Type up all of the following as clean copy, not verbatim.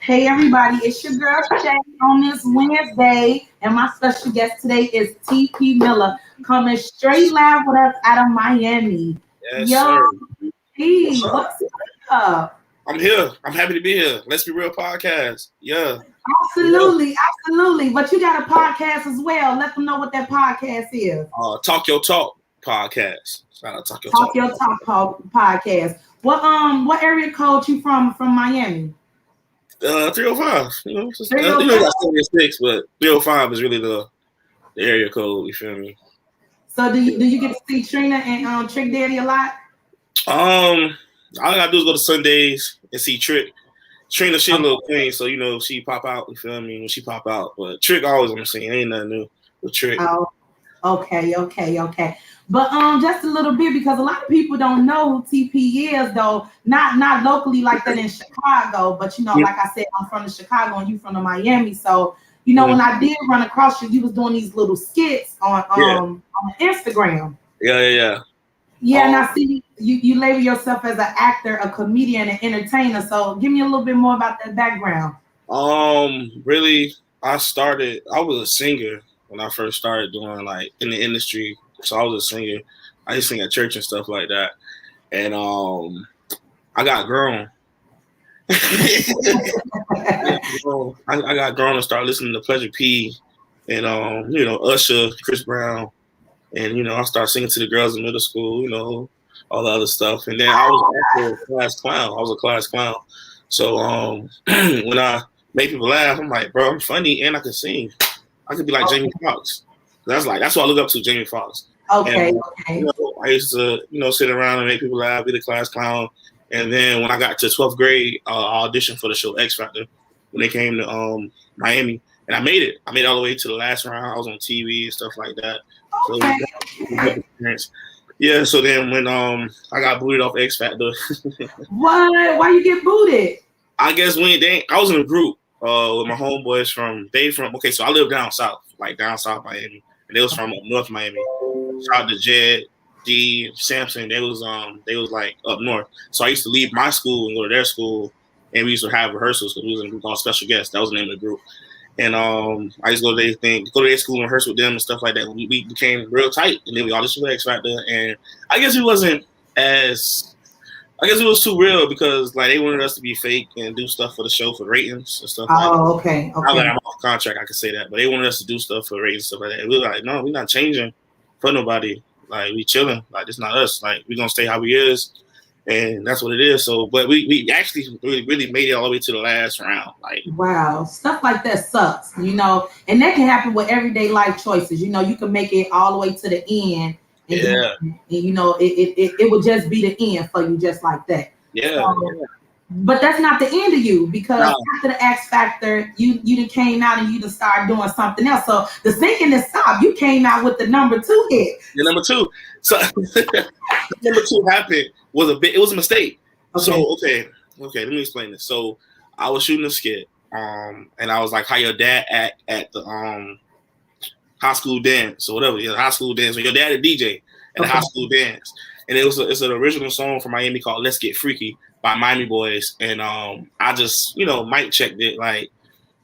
Hey everybody, it's your girl Shay on this Wednesday, and my special guest today is TP Miller, coming straight live with us out of Miami. Yes, Yo, sir. What's P, up? what's up? I'm here. I'm happy to be here. Let's Be Real podcast. Yeah. Yeah. Absolutely. But you got a podcast as well. Let them know what that podcast is. Talk Your Talk podcast. Shout out Talk Your Talk Talk. Your Talk podcast. What area code you from Miami? 305. You know, 305. got 76, but 305 is really the area code. You feel me? So do you get to see Trina and Trick Daddy a lot? All I gotta do is go to Sundays and see Trick. Trina, she a little queen, so you know she pop out. You feel me? When she pop out, but Trick always on the scene. Ain't nothing new with Trick. Oh, okay. But just a little bit because a lot of people don't know who TP is though. Not locally like that in Chicago, but you know, like I said, I'm from the Chicago and you from the Miami. So you know, when I did run across you, you was doing these little skits on Instagram. Yeah. Yeah, and I see you label yourself as an actor, a comedian, an entertainer. So give me a little bit more about that background. Really, I was a singer when I first started doing like in the industry. So I was a singer. I used to sing at church and stuff like that. And I got grown. I got grown and started listening to Pleasure P and Usher, Chris Brown. And I started singing to the girls in middle school, all the other stuff. And then I was also a class clown. I was a class clown. So when I make people laugh, I'm like, bro, I'm funny and I can sing. I could be like Jamie Foxx. That's what I look up to, Jamie Foxx. Okay. I used to, sit around and make people laugh, be the class clown. And then when I got to 12th grade, I auditioned for the show X Factor when they came to Miami. And I made it. I made it all the way to the last round. I was on TV and stuff like that. So yeah. So then when I got booted off X Factor. What? Why you get booted? I guess I was in a group with my homeboys so I live down south Miami, and they was from North Miami. Shout out to Jed, D, Samson. They was like up north. So I used to leave my school and go to their school, and we used to have rehearsals because we was in a group called Special Guests. That was the name of the group. And I used to go to their school and rehearse with them and stuff like that. We became real tight, and then we auditioned for X Factor. And I guess it was too real because like they wanted us to be fake and do stuff for the show for ratings and stuff like that. Okay. Now that I'm off contract, I can say that. But they wanted us to do stuff for ratings and stuff like that. And we were like, no, we're not changing for nobody. Like we chilling. Like it's not us. Like we're gonna stay how we is. And that's what it is. So, but we actually really made it all the way to the last round. Like, wow, stuff like that sucks, and that can happen with everyday life choices. You can make it all the way to the end, and it would just be the end for you, just like that. Yeah. But that's not the end of you because after the X Factor, you done came out and you done started doing something else. So the singing is stopped. You came out with the number 2 hit. The number 2. So number 2 happened. It was a mistake. Okay. So let me explain this. So I was shooting a skit, and I was like, how your dad act at the high school dance or whatever, high school dance, or your dad a DJ at the high school dance. And it's an original song from Miami called Let's Get Freaky by Miami Boys. And I just, mic checked it like,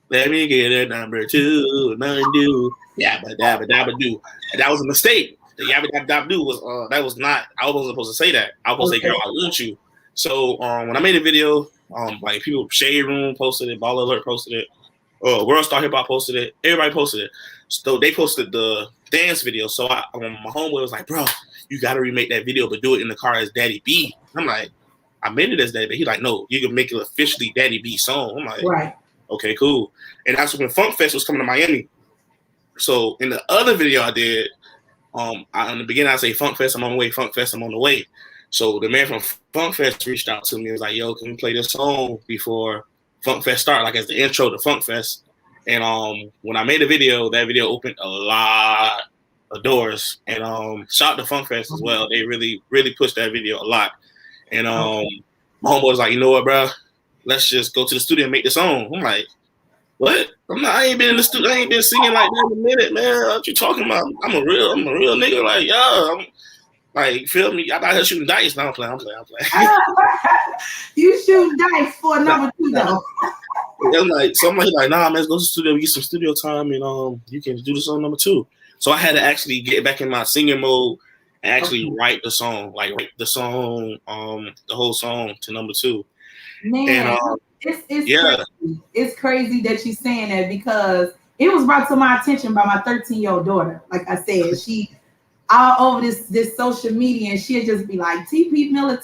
let me get a number 2, nothing do. Yabba dabba dabba do. And that was a mistake. The yabba dabba dabba do was that was not. I wasn't supposed to say that. I was supposed to say, "Girl, I want you." So when I made a video, like people, Shade Room posted it, Ball Alert posted it, World Star Hip Hop posted it, everybody posted it. So they posted the dance video. So my homeboy was like, "Bro, you got to remake that video, but do it in the car as Daddy B." I'm like, "I made it as Daddy B." He's like, "No, you can make it officially Daddy B song." I'm like, right. Okay, cool. And that's when Funk Fest was coming to Miami. So in the other video I did, in the beginning I say Funk Fest, I'm on the way, Funk Fest, I'm on the way. So the man from Funk Fest reached out to me and was like, yo, can we play this song before Funk Fest start, like as the intro to Funk Fest? And when I made a video, that video opened a lot of doors. And shout out to Funk Fest as well. They really, really pushed that video a lot. And my homeboy was like, you know what, bro? Let's just go to the studio and make the song. I'm like, what? I ain't been in the studio. I ain't been singing like that in a minute, man. What you talking about? I'm a real nigga. Like, yeah. Like, feel me? I'm out here shooting dice. No, I'm playing. You shoot dice for number 2 though. I'm like, somebody's like, nah, man, let's go to the studio, get some studio time, and you can do this on number 2. So I had to actually get back in my singing mode and actually write the song, the whole song to number 2. Man, and, it's crazy. It's crazy that you're saying that because it was brought to my attention by my 13-year-old daughter. Like I said, she all over this social media, and she'll just be like, TP Miller,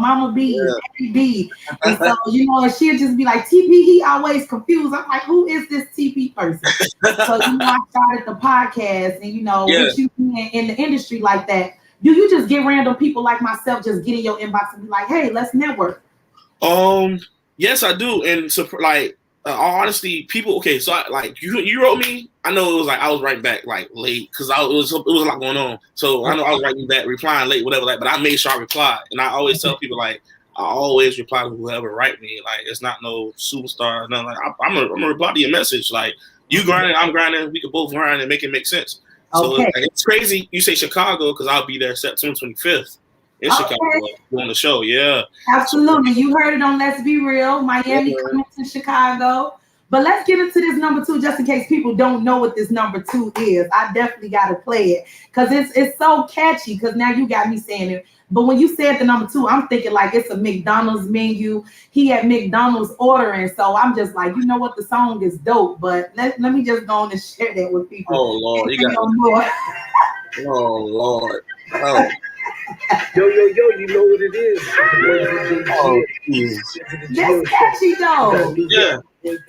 Mama B, Daddy B. And so, and she'll just be like, TP, he always confused. I'm like, who is this TP person? So, I started the podcast, and, with you being in the industry like that, do you just get random people like myself just get in your inbox and be like, hey, let's network? Yes, I do. And so, honestly, people. Okay, so you wrote me. I know it was like I was writing back like late because it was a lot going on. So I know I was writing back, replying late, whatever. But I made sure I replied, and I always tell people I always reply to whoever write me. Like it's not no superstar. No, like I'm gonna reply to your message. Like you grinding, I'm grinding. We can both grind and make it make sense. So it's crazy. You say Chicago because I'll be there September 25th. In Chicago doing the show, absolutely. You heard it on Let's Be Real. Miami coming to Chicago, but let's get into this number 2 just in case people don't know what this number 2 is. I definitely got to play it because it's so catchy. Because now you got me saying it, but when you said the number 2, I'm thinking like it's a McDonald's menu. He at McDonald's ordering, so I'm just like, the song is dope. But let me just go on and share that with people. Oh Lord, you got more. Oh Lord. Oh. Yo, you know what it is. Oh, geez. That's catchy though. Yeah.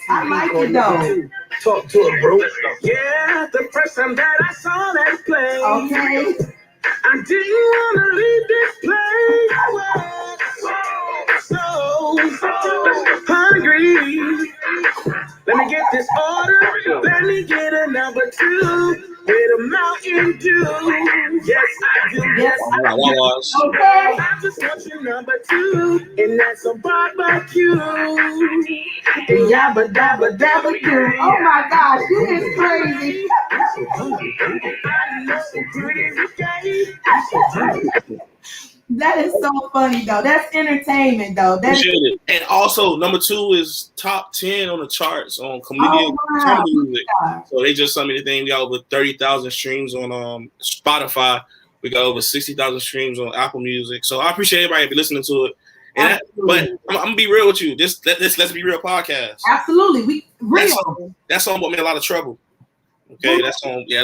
I like it though. Talk to him, bro. Yeah, the first time that I saw that play. Okay. I didn't want to leave this place. So hungry. Let me get this order. Let me get a number 2 with a Mountain Dew. Yes, I do. Yes, I do. Okay. I just want your number 2, and that's a barbecue. Yabba dabba dabba do. Oh my gosh, you is crazy. That is so funny though. That's entertainment though. And also number 2 is top 10 on the charts on comedian music. So they just sent me the thing. We got over 30,000 streams on Spotify. We got over 60,000 streams on Apple Music. So I appreciate everybody listening to it. But I'm gonna be real with you. This Let's Be Real podcast. Absolutely, That song brought me a lot of trouble. Okay, that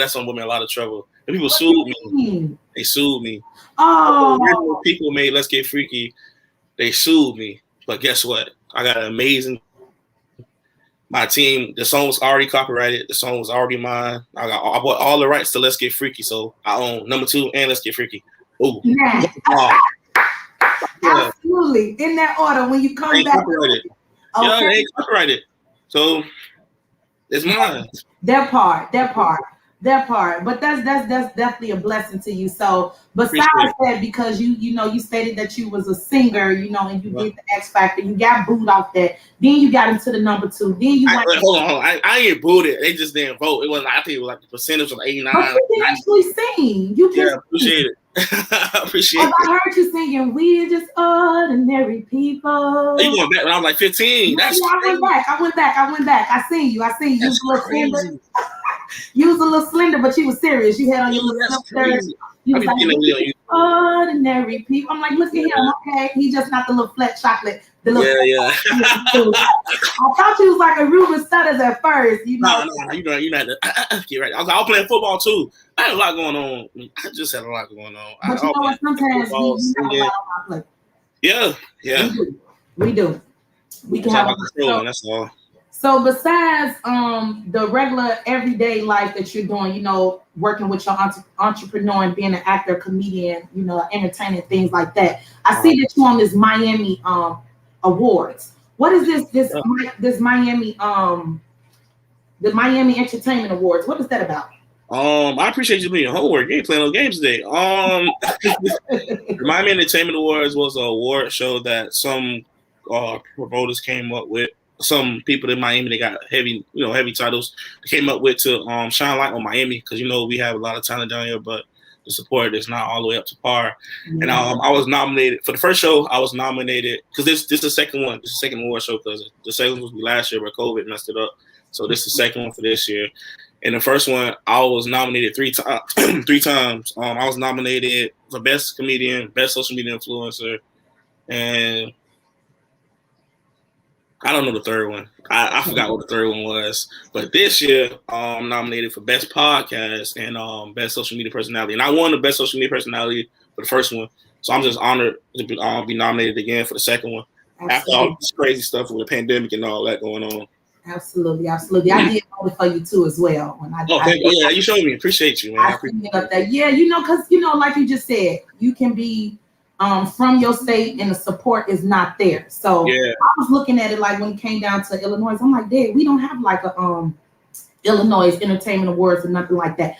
song brought me a lot of trouble. And people sued me. They sued me. Oh, people made Let's Get Freaky. They sued me, but guess what? I got an amazing. My team. The song was already copyrighted. The song was already mine. I bought all the rights to Let's Get Freaky, so I own number 2 and Let's Get Freaky. Oh, absolutely. In that order, when you come back. Copyrighted. Yeah, they ain't copyrighted. So it's mine. That part. But that's definitely a blessing to you. So besides that, because you stated that you was a singer, and you did the X Factor, you got booed off that. Then you got into the number 2. Then you went. Hold on. I ain't booed it. They just didn't vote. It was I think it was like the percentage was 89. But you can actually sing. You can appreciate it. I appreciate it. I heard you singing, "We're just ordinary people." You went back when I was like 15. I went back. I seen you. That's crazy. You was a little slender, but you was serious. You had on your little shirt. You was like, ordinary people. I'm like, look at him. Okay, he just not the little flat chocolate. The little I thought you was like a Ruben Studders at first. No, you not. Get right. I was playing football too. I had a lot going on. I just had a lot going on. But you know what? Sometimes we have a lot on our plate. Yeah. We do. We can have control. That's all. So besides the regular everyday life that you're doing, working with your entrepreneur and being an actor, comedian, entertaining, things like that, I see that you're on this Miami awards. What is this Miami the Miami Entertainment Awards? What is that about? I appreciate you doing your homework. You ain't playing no games today. The Miami Entertainment Awards was an award show that some promoters came up with. Some people in Miami, they got heavy titles. They came up with to shine light on Miami because we have a lot of talent down here. But the support is not all the way up to par. And I was nominated for the first show. I was nominated because this is the second one. This is the second award show because the second one was last year, but COVID messed it up. So this is the second one for this year. And the first one, I was nominated three times. I was nominated for best comedian, best social media influencer, and I don't know the third one. I forgot what the third one was. But this year, I'm nominated for best podcast and best social media personality. And I won the best social media personality for the first one. So I'm just honored to be nominated again for the second one. Absolutely. After all this crazy stuff with the pandemic and all that going on. Absolutely. I did vote for you too as well. Yeah, you showed me. Appreciate you, man. I appreciate it up there. Yeah, because like you just said, you can be from your state and the support is not there. So I was looking at it like when it came down to Illinois, I'm like, Dad, we don't have like a Illinois Entertainment Awards or nothing like that.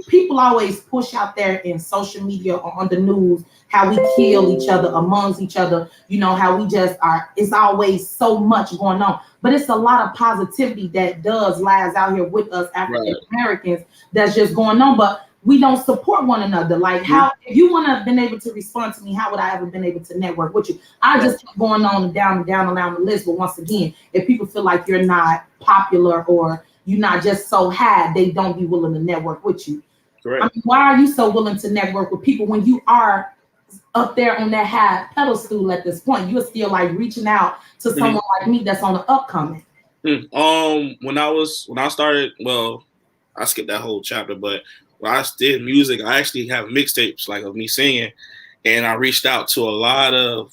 People always push out there in social media or on the news how we kill each other amongst each other, how we just are, it's always so much going on. But it's a lot of positivity that lies out here with us African Americans that's just going on. But we don't support one another. Like how, if you wouldn't have been able to respond to me, how would I ever been able to network with you? I just keep going on and down the list. But once again, if people feel like you're not popular or you're not just so high, they don't be willing to network with you. Correct. I mean, why are you so willing to network with people when you are up there on that high pedestal at this point? You're still like reaching out to someone like me that's on the upcoming. When I started, well, I skipped that whole chapter, but when I did music, I actually have mixtapes like of me singing, and I reached out to a lot of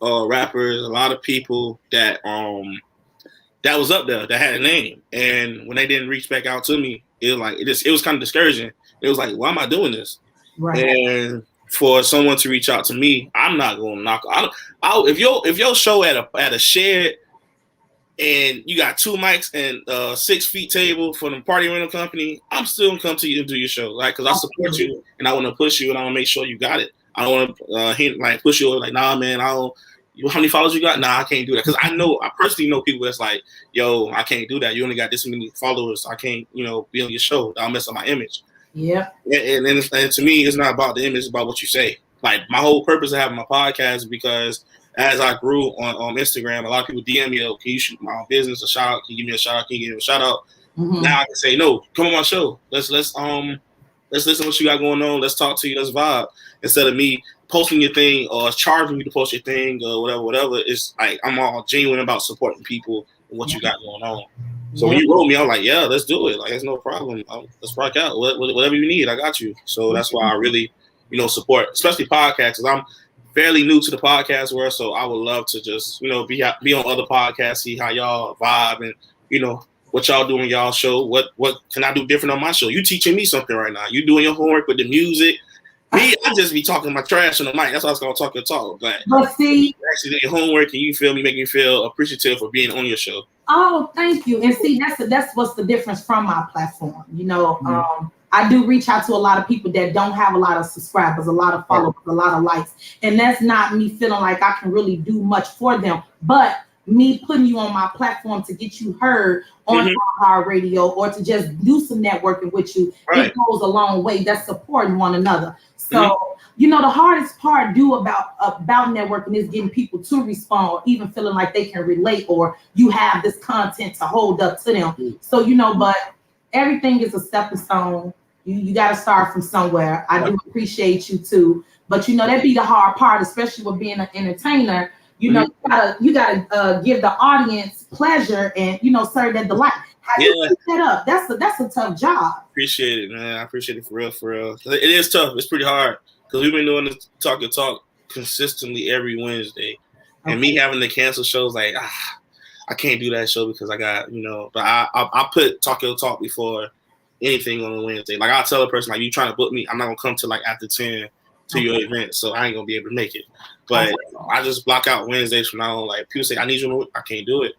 rappers, a lot of people that was up there that had a name, and when they didn't reach back out to me, it was kind of discouraging. It was like, why am I doing this? Right. And for someone to reach out to me, I'm not going to knock. If your show at a shed and you got 2 mics and 6 feet table from the party rental company, I'm still gonna come to you and do your show, like, because I support you and I want to push you and I want to make sure you got it. I don't want to push you over like, nah, man, how many followers you got? Nah, I can't do that, because I personally know people that's like, yo, I can't do that. You only got this many followers. I can't, be on your show. I'll mess up my image. Yeah. And to me, it's not about the image, it's about what you say. Like, my whole purpose of having my podcast is because as I grew on Instagram, a lot of people DM me, can you shoot my business a shout out? Can you give me a shout out? Can you give me a shout out? Mm-hmm. Now I can say, no, come on my show. Let's listen to what you got going on. Let's talk to you. Let's vibe. Instead of me posting your thing or charging you to post your thing or whatever. It's like I'm all genuine about supporting people and what you got going on. So when you wrote me, I was like, yeah, let's do it. Like, it's no problem. Let's rock out. Whatever you need, I got you. So that's why I really, support, especially podcasts, because I'm fairly new to the podcast world. So I would love to just, be on other podcasts, see how y'all vibe and, what y'all do on y'all show. What can I do different on my show? You teaching me something right now. You doing your homework with the music. Me, I just be talking my trash on the mic. That's why I was gonna talk your talk. But see, you actually do your homework, and you feel me, make me feel appreciative for being on your show. Oh, thank you. And see, that's what's the difference from my platform. I do reach out to a lot of people that don't have a lot of subscribers, a lot of followers, a lot of likes, and that's not me feeling like I can really do much for them, but me putting you on my platform to get you heard on our radio or to just do some networking with you, it goes a long way. That's supporting one another. So, the hardest part about networking is getting people to respond or even feeling like they can relate or you have this content to hold up to them. So, but everything is a stepping stone. You got to start from somewhere. I do appreciate you too. But, that'd be the hard part, especially with being an entertainer. You gotta give the audience pleasure and serve that delight. How do you keep that up? That's a tough job. Appreciate it, man. I appreciate it for real. It is tough. It's pretty hard because we've been doing this Talk Your Talk consistently every Wednesday, and me having to cancel shows like I can't do that show because I got But I put Talk Your Talk before anything on a Wednesday. Like I'll tell a person like, you trying to book me, I'm not gonna come to like after 10 to your event, so I ain't gonna be able to make it. But I just block out Wednesdays from now on. Like people say, I need you. I can't do it.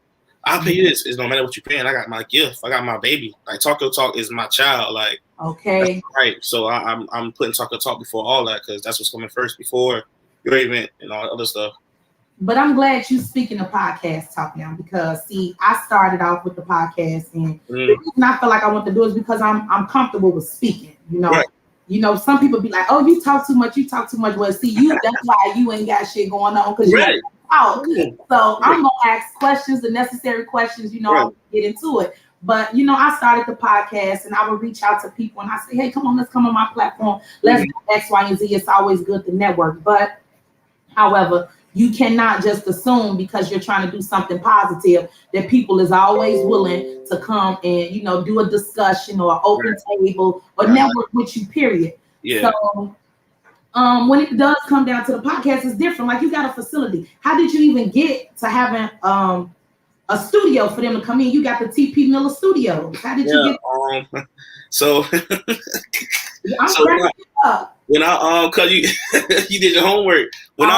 I'll pay you this. It's no matter what you're paying. I got my gift. I got my baby. Like Talk Your Talk is my child. Like right. So I'm putting Talk Your Talk before all that because that's what's coming first before your event and all that other stuff. But I'm glad you speaking the podcast talk now because see, I started off with the podcast and the reason I feel like I want to do is because I'm comfortable with speaking. Right. you know, some people be like, "Oh, you talk too much. You talk too much." Well, see, you that's why you ain't got shit going on because you Right. talk. So I'm gonna ask questions, the necessary questions. You know, Right. I'll get into it. But you know, I started the podcast, and I would reach out to people, and I say, "Hey, come on, let's come on my platform. Let's do X, Y, and Z." It's always good to network, but however, you cannot just assume because you're trying to do something positive that people is always willing to come and, you know, do a discussion or open table or network with you, period. Yeah. So when it does come down to the podcast, it's different. Like, you got a facility. How did you even get to having a studio for them to come in? You got the TP Miller Studios. How did you get? So I'm so cracking up. when I cause you you did your homework. When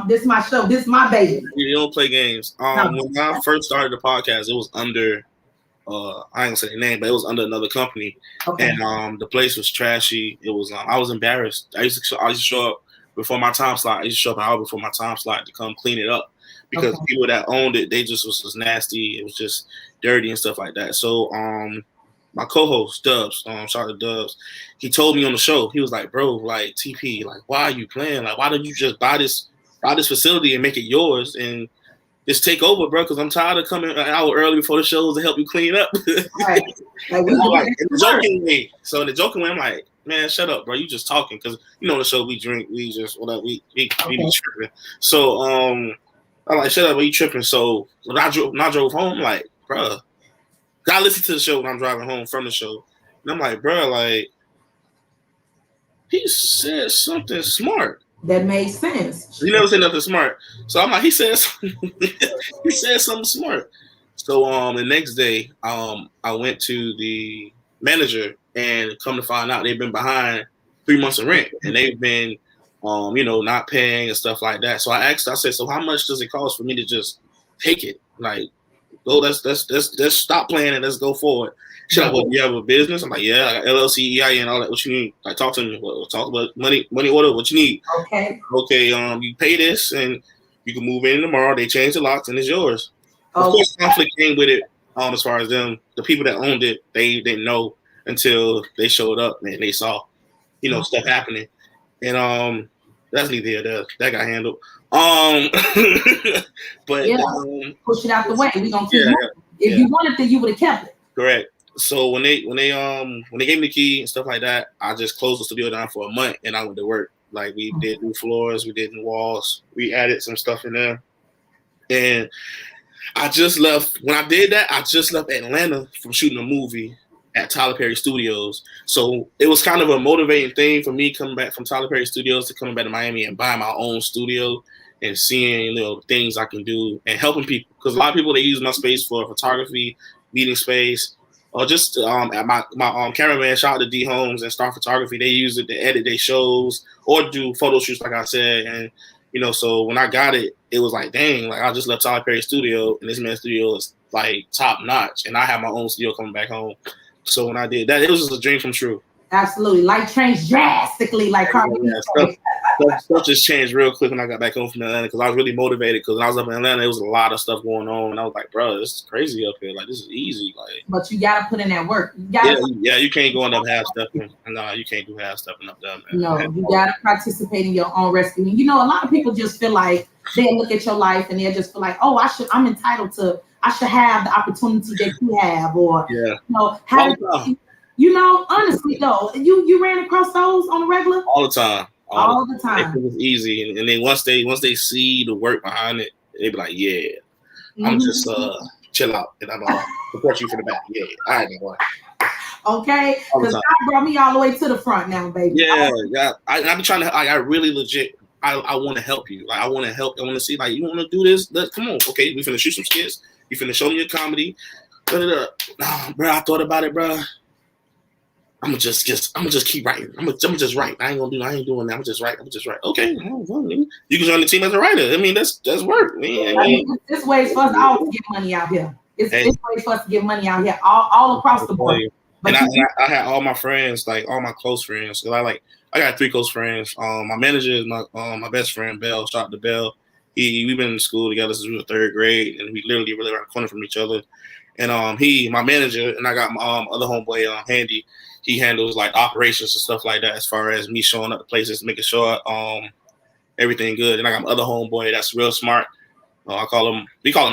This is my show. This is my baby. You don't play games. When I first started the podcast, it was under I ain't gonna say the name, but it was under another company. Okay. And the place was trashy. It was I was embarrassed. I used to show up before my time slot. I used to show up an hour before my time slot to come clean it up because people that owned it, they just was nasty. It was just dirty and stuff like that. So my co-host Dubs, shout out to Dubs, he told me on the show, he was like, "Bro, like TP, like why are you playing? Like why don't you just buy this facility and make it yours and just take over, bro? Because I'm tired of coming an hour early before the shows to help you clean up." Right. In the joking way. So in the joking way, I'm like, "Man, shut up, bro. You just talking." Because you know the show, we drink, we just whatever, we be tripping. So I'm like, "Shut up, bro, you tripping." So when I drove home, I'm like, "Bro." I listen to the show when I'm driving home from the show. And I'm like, "Bro, like, he said something smart." That made sense. He never said nothing smart. So I'm like, he said something smart. So the next day, I went to the manager and come to find out they've been behind 3 months of rent and they've been not paying and stuff like that. So I said, "So how much does it cost for me to just take it? Like, go, let's stop playing and let's go forward." She's like, "Well, you have a business?" I'm like, "Yeah, I got LLC, EIN, all that. What you need? Like, talk to me. Well, talk about money order. What you need?" Okay. You pay this and you can move in tomorrow. They change the locks and it's yours. Of course, conflict came with it. As far as them, the people that owned it, they didn't know until they showed up and they saw, stuff happening. And that's neither here nor there. That got handled. But push it out the way. We gonna keep moving. If you wanted to, you would have kept it. Correct. So when they gave me the key and stuff like that, I just closed the studio down for a month and I went to work. Like, we did new floors, we did new walls, we added some stuff in there. And I just left. When I did that, I just left Atlanta from shooting a movie at Tyler Perry Studios. So it was kind of a motivating thing for me coming back from Tyler Perry Studios to coming back to Miami and buying my own studio and seeing things I can do and helping people. Because a lot of people, they use my space for photography, meeting space, or just at my cameraman, shout out to D Holmes and Star Photography. They use it to edit their shows or do photo shoots, like I said. And so when I got it, it was like, dang, like I just left Tyler Perry Studio and this man's studio is like top notch, and I have my own studio coming back home. So when I did that, it was just a dream come true. Absolutely. Life changed drastically, like Carmen. Stuff just changed real quick when I got back home from Atlanta because I was really motivated. Because when I was up in Atlanta, there was a lot of stuff going on, and I was like, "Bro, this is crazy up here. Like, this is easy." Like, but you gotta put in that work. You can't go up half stepping. No, you can't do half stepping up there, man. No, you gotta participate in your own rescue. A lot of people just feel like they look at your life and they just feel like, "Oh, I'm entitled to. I should have the opportunity that you have," or honestly though, you ran across those on the regular all the time. All the time. It was easy, and then once they see the work behind it, they be like, "Yeah, I'm just chill out, and I'm support you from the back." Yeah, all right, boy. Okay, because God brought me all the way to the front now, baby. Yeah. I've been trying to. I really legit. I want to help you. Like, I want to help. I want to see, like, you want to do this? Come on, okay. We finna shoot some skits. You finna show me your comedy. Bro, I thought about it, bro. I'm gonna just keep writing. I'm gonna just write. I ain't doing that. I'm gonna just write. Okay, you can join the team as a writer. I mean, that's work. This ways for us all to get money out here. It's ways for us to get money out here, all across the board. But I had all my friends, like all my close friends. So I got 3 close friends. My manager is my best friend, Bell. Shout out to Bell. We've been in school together since we were 3rd grade, and we literally really around the corner from each other. And my manager, and I got my other homeboy, Handy. he handles like operations and stuff like that. As far as me showing up to places, making sure everything good. And I got my other homeboy that's real smart. We call him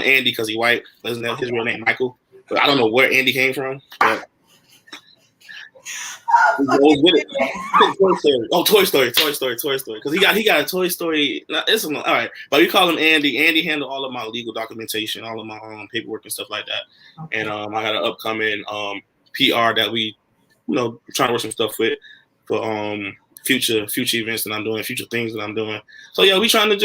Andy because he white. His real name Michael, but I don't know where Andy came from. But Toy Story. Because he got a Toy Story. All right, but we call him Andy. Andy handled all of my legal documentation, all of my paperwork and stuff like that. Okay. And I got an upcoming PR that we, trying to work some stuff with for future events that I'm doing, future things that I'm doing. So yeah, we trying to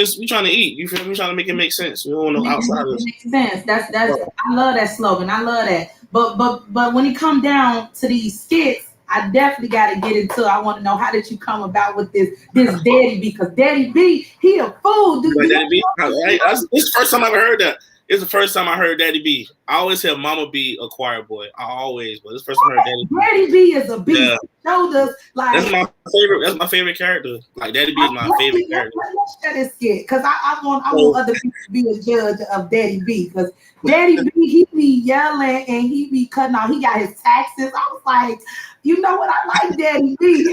eat. You feel me? We trying to make it make sense. We don't know outsiders. It makes sense. That's I love that slogan. I love that. But when it come down to these skits, I definitely got to get into. I want to know, how did you come about with this Daddy B? Because Daddy B, he a fool, dude. Daddy B, this is the first time I ever heard that. It's the first time I heard Daddy B. I always hear Mama B a choir boy. But this is the first time I heard Daddy B. Daddy B is a beast. Yeah. Showed us that's my favorite character. Like Daddy B is my favorite character. Let's share this skit because I want other people to be a judge of Daddy B, because Daddy B, he be yelling and he be cutting off. He got his taxes. I was like, you know what? I like Daddy B.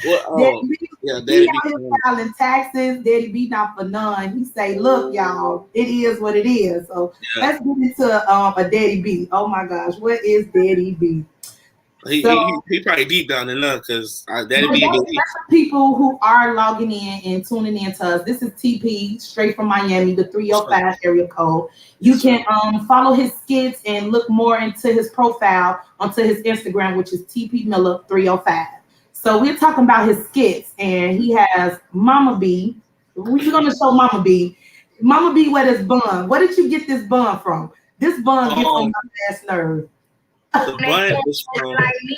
Daddy B, Daddy B filing taxes. Daddy B not for none. He say, look, y'all, it is what it is. So let's get into a Daddy B. Oh my gosh, what is Daddy B? He probably deep down in love because Daddy B. That's people who are logging in and tuning in to us. This is TP, straight from Miami, the 305 area code. You can follow his skits and look more into his profile onto his Instagram, which is TP Miller 305. So we're talking about his skits, and he has Mama B. We're going to show Mama B. Mama B with his bun. Where did you get this bun from? This bun gets on my last nerve. The bun is from... Like me,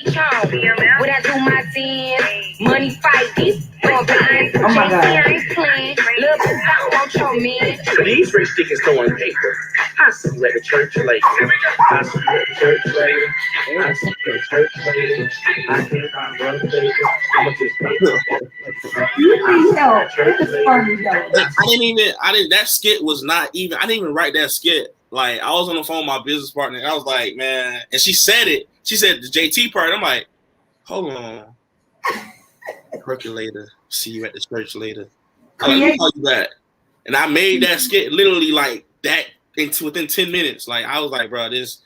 what I do my dance, money fighting. Oh my God. I ain't playing. Look, I want your man. These rich niggas throwing paper. I see you at a church lady. I see you at a church lady. I see you at a church lady. I can't find brother paper. I'm gonna just pay. You need help. It's funny though. That skit was not even, I didn't even write that skit. Like, I was on the phone with my business partner, and I was like, man, and she said it. She said the JT part. I'm like, hold on. Percolator. See you at the church later. I'm like, call you back. And I made that skit literally like that within 10 minutes. Like, I was like, bro, this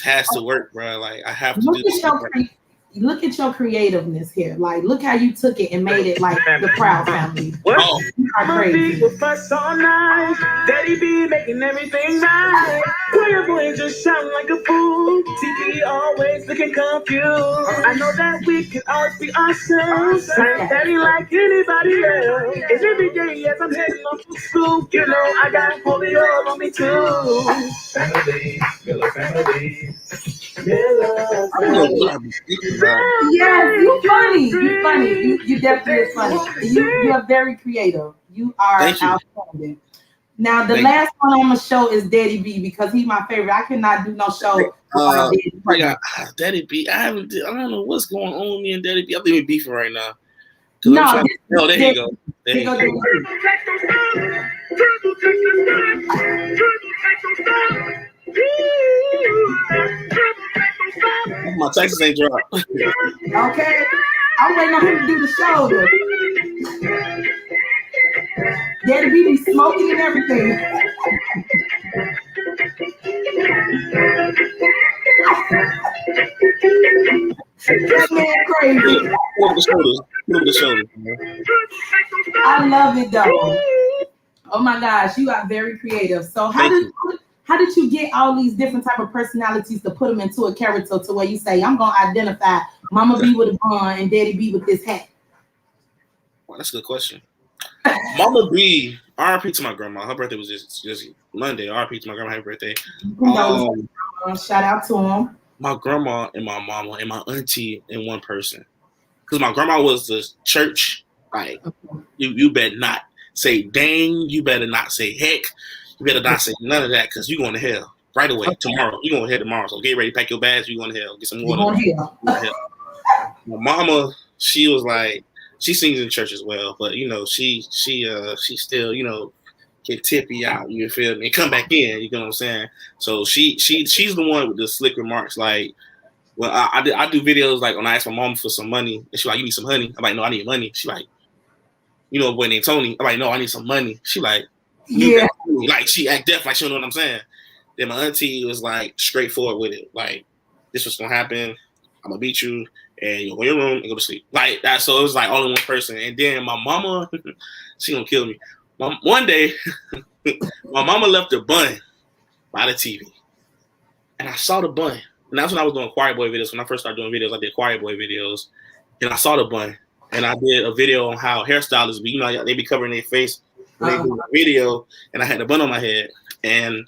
has to work, bro. Like, I have to do this. Look at your creativeness here. Like, look how you took it and made it like the Proud Family. What? You are crazy. With us all night. Daddy B making everything right. Choir boy just shouting like a fool. TP always looking confused. I know that we can always be ourselves. I'm daddy like anybody else. And every day as I'm heading off to school, you know I got Holy all on me too. Family, Miller family. Miller family. Yes, you're funny. You're funny. You definitely is funny. You are very creative. You are outstanding. Now, the last one I'm gonna show is Daddy B, because he's my favorite. I cannot do no show. Daddy B. I don't know what's going on with me and Daddy B. I think we're beefing right now. No, there you go. There you go. My Texas ain't dropped. Okay. I'm waiting on him to do the shoulder. Daddy B be smoking and everything. That man crazy. Pull the shoulders. I love it though. Oh my gosh, you are very creative. So how did you get all these different type of personalities to put them into a character to where you say, I'm gonna identify Mama B with a bun and Daddy B with this hat? Well, that's a good question. Mama B, RIP to my grandma. Her birthday was just Monday. RIP to my grandma. Happy birthday. Shout out to him. My grandma and my mama and my auntie in one person. Because my grandma was the church. Like, you better not say dang. You better not say heck. You better not say none of that, because you're going to hell right away tomorrow. You're going to hell tomorrow. So get ready, pack your bags. You're going to hell. Get some water. My mama, she was like, she sings in church as well, but you know, she still, you know, can tip you out, you feel me, and come back in, you know what I'm saying? So she's the one with the slick remarks, like, Well, I do videos like when I ask my mom for some money, and she like, "You need some honey?" I'm like, "No, I need money." She like, "You know a boy named Tony?" I'm like, "No, I need some money." She like, Yeah. like she act deaf, like she don't know what I'm saying. Then my auntie was like straightforward with it, like, "This was gonna happen. I'm gonna beat you, and you go in your room and go to sleep." Like that. So it was like only one person. And then my mama, she gonna kill me. One day, my mama left a bun by the TV, and I saw the bun. And that's when I was doing Choir Boy videos. When I first started doing videos, I did Choir Boy videos. And I saw the bun. And I did a video on how hairstylists be, you know, they be covering their face when they do a video. And I had the bun on my head. And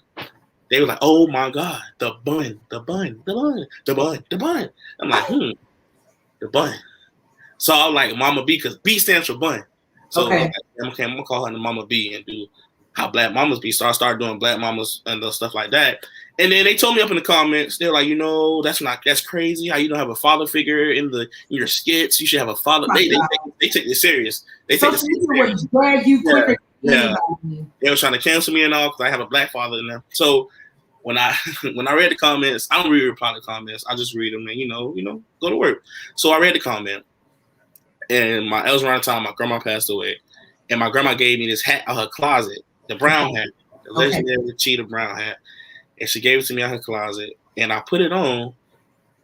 they were like, "Oh my God, the bun, the bun, the bun, the bun, the bun." I'm like, the bun. So I was like, Mama B, because B stands for bun. So Okay. I'm gonna call her the Mama B and do how Black Mamas be. So I started doing Black Mamas and stuff like that. And then they told me up in the comments, they're like, that's crazy. How you don't have a father figure in your skits. You should have a father. They take this serious. They take this serious. Would drag you quicker. Yeah. They were trying to cancel me and all because I have a Black father in them. So when I read the comments, I don't really reply to comments. I just read them and go to work. So I read the comment, and it was around the time my grandma passed away, and my grandma gave me this hat out of her closet, the brown hat, the legendary Cheetah brown hat. And she gave it to me out of her closet, and I put it on,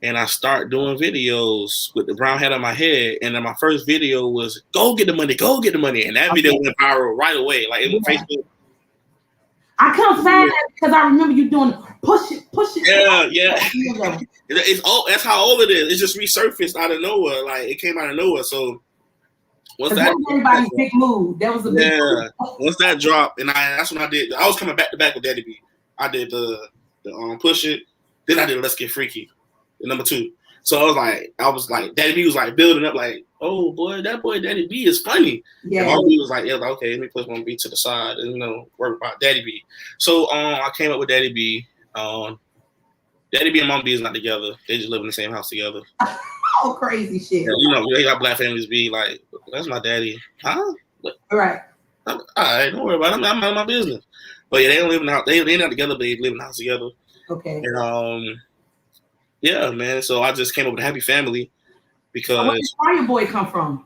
and I start doing videos with the brown hat on my head. And then my first video was "Go get the money, go get the money," and that video went viral right away. Like it was Facebook. I couldn't find that because I remember you doing push it. Yeah. That's how old it is. It just resurfaced out of nowhere. Like it came out of nowhere. So once that everybody's big move, that was a big move. Once that dropped, and that's when I did. I was coming back to back with Daddy B. I did the push it, then I did Let's Get Freaky, the number 2. So I was like, Daddy B was like building up, like, "Oh boy, that boy Daddy B is funny." Yeah. And Mom B was like, "Yeah, okay, let me put Mom B to the side and work about Daddy B." So I came up with Daddy B. Daddy B and Mom B is not together. They just live in the same house together. Oh, crazy shit. Yeah, they got Black families be like, "That's my daddy." Huh? What? All right. All right, don't worry about it. I'm out of my business. But yeah, they don't live in the house. They're not together, but they live in the house together. Okay. And yeah, man. So I just came up with a happy family because. So where did Choir Boy come from?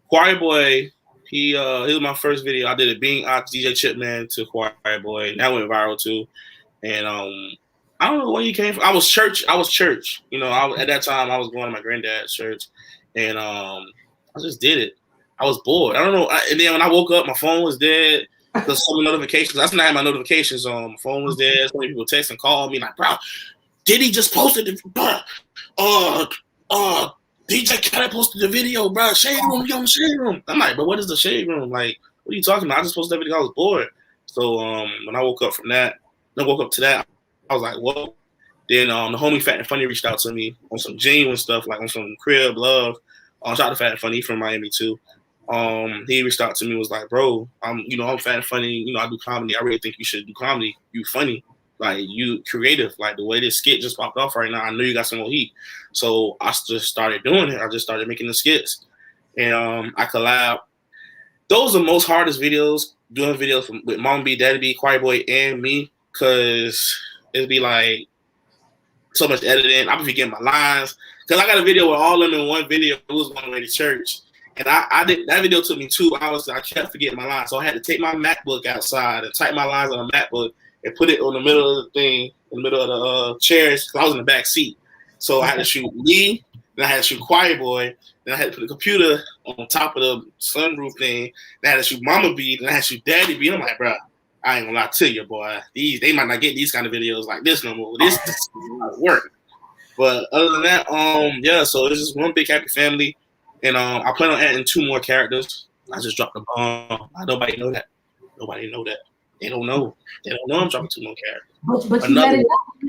Choir Boy, he was my first video. I did it being DJ Chipman to Choir Boy, and that went viral too. And I don't know where he came from. I was church. At that time I was going to my granddad's church, and I just did it. I was bored. I don't know. And then when I woke up, my phone was dead. There's so many notifications. That's when I had my notifications on. My phone was dead. So many people text and call me like, "Bro, Diddy just posted it. DJ Khaled posted the video, bro. Shade room, you on the shade room." I'm like, "But what is the shade room? Like, what are you talking about? I just posted that video. I was bored." So when I woke up to that, I was like, "Whoa." Then the homie Fat and Funny reached out to me on some genuine stuff, like on some crib love. Shout out to Fat and Funny from Miami too. He reached out to me, was like, "Bro, I'm Fat and Funny. I do comedy. I really think you should do comedy. You funny, like you creative. Like the way this skit just popped off right now. I know you got some more heat." So I just started doing it. I just started making the skits, and I collab. Those are the most hardest videos. Doing videos with Mom B, Daddy B, Choir Boy, and me, cause it'd be like so much editing. I be forgetting my lines. Cause I got a video with all of them in one video. It was on the way to church. And I did that video took me 2 hours. I kept forgetting my lines, so I had to take my MacBook outside and type my lines on a MacBook and put it on the middle of the thing, in the middle of the chairs. Cause I was in the back seat, so I had to shoot me, then I had to shoot Choir Boy, then I had to put the computer on top of the sunroof thing. Then I had to shoot Mama B, then I had to shoot Daddy B. And I'm like, "Bro, I ain't gonna lie to you, boy. They might not get these kind of videos like this no more. This is not work." But other than that, yeah. So it's just one big happy family. And I plan on adding 2 more characters. I just dropped a bomb. Nobody know that. They don't know. I'm dropping 2 more characters. But you let